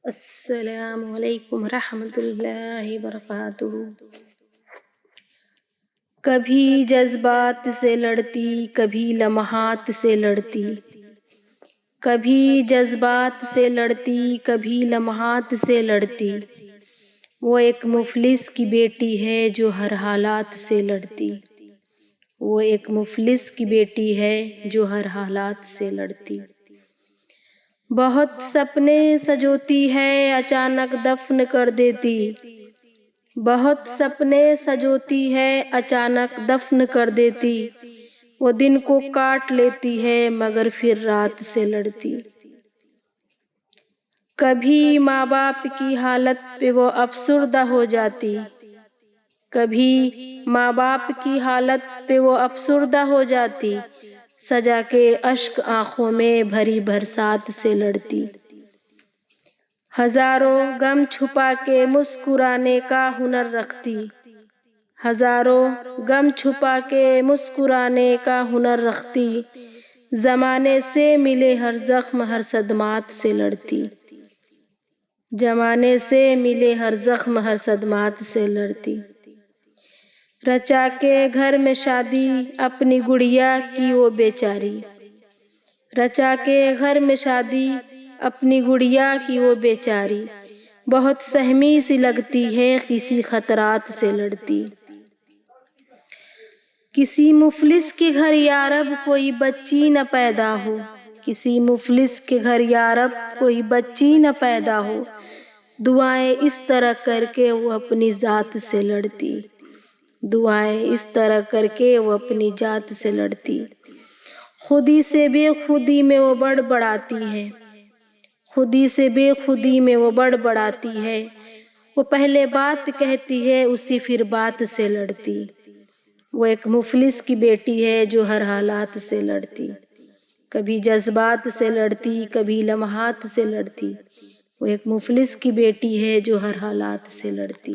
السلام علیکم ورحمۃ اللہ وبرکاتہ۔ کبھی جذبات سے لڑتی، کبھی لمحات سے لڑتی، کبھی جذبات سے لڑتی، کبھی لمحات سے لڑتی، وہ ایک مفلس کی بیٹی ہے جو ہر حالات سے لڑتی، وہ ایک مفلس کی بیٹی ہے جو ہر حالات سے لڑتی۔ بہت سپنے سجوتی ہے اچانک دفن کر دیتی، بہت سپنے سجوتی ہے اچانک دفن کر دیتی، وہ دن کو کاٹ لیتی ہے مگر پھر رات سے لڑتی۔ کبھی ماں باپ کی حالت پہ وہ افسردہ ہو جاتی، کبھی ماں باپ کی حالت پہ وہ افسردہ ہو جاتی، سجا کے اشک آنکھوں میں بھری برسات سے لڑتی۔ ہزاروں غم چھپا کے مسکرانے کا ہنر رکھتی، ہزاروں غم چھپا کے مسکرانے کا ہنر رکھتی، زمانے سے ملے ہر زخم ہر صدمات سے لڑتی، زمانے سے ملے ہر زخم ہر صدمات سے لڑتی۔ رچا کے گھر میں شادی اپنی گڑیا کی وہ بیچاری، رچا کے گھر میں شادی اپنی گڑیا کی وہ بیچاری، بہت سہمی سی لگتی ہے کسی خطرات سے لڑتی۔ کسی مفلس کے گھر یارب کوئی بچی نہ پیدا ہو، کسی مفلس کے گھر یارب کوئی بچی نہ پیدا ہو، دعائیں اس طرح کر کے وہ اپنی ذات سے لڑتی، دعائیں اس طرح کر کے وہ اپنی ذات سے لڑتی۔ خودی سے بے خودی میں وہ بڑبڑاتی ہے، خودی سے بے خودی میں وہ بڑبڑاتی ہے، وہ پہلے بات کہتی ہے اسی پھر بات سے لڑتی، وہ ایک مفلس کی بیٹی ہے جو ہر حالات سے لڑتی، کبھی جذبات سے لڑتی، کبھی لمحات سے لڑتی، وہ ایک مفلس کی بیٹی ہے جو ہر حالات سے لڑتی۔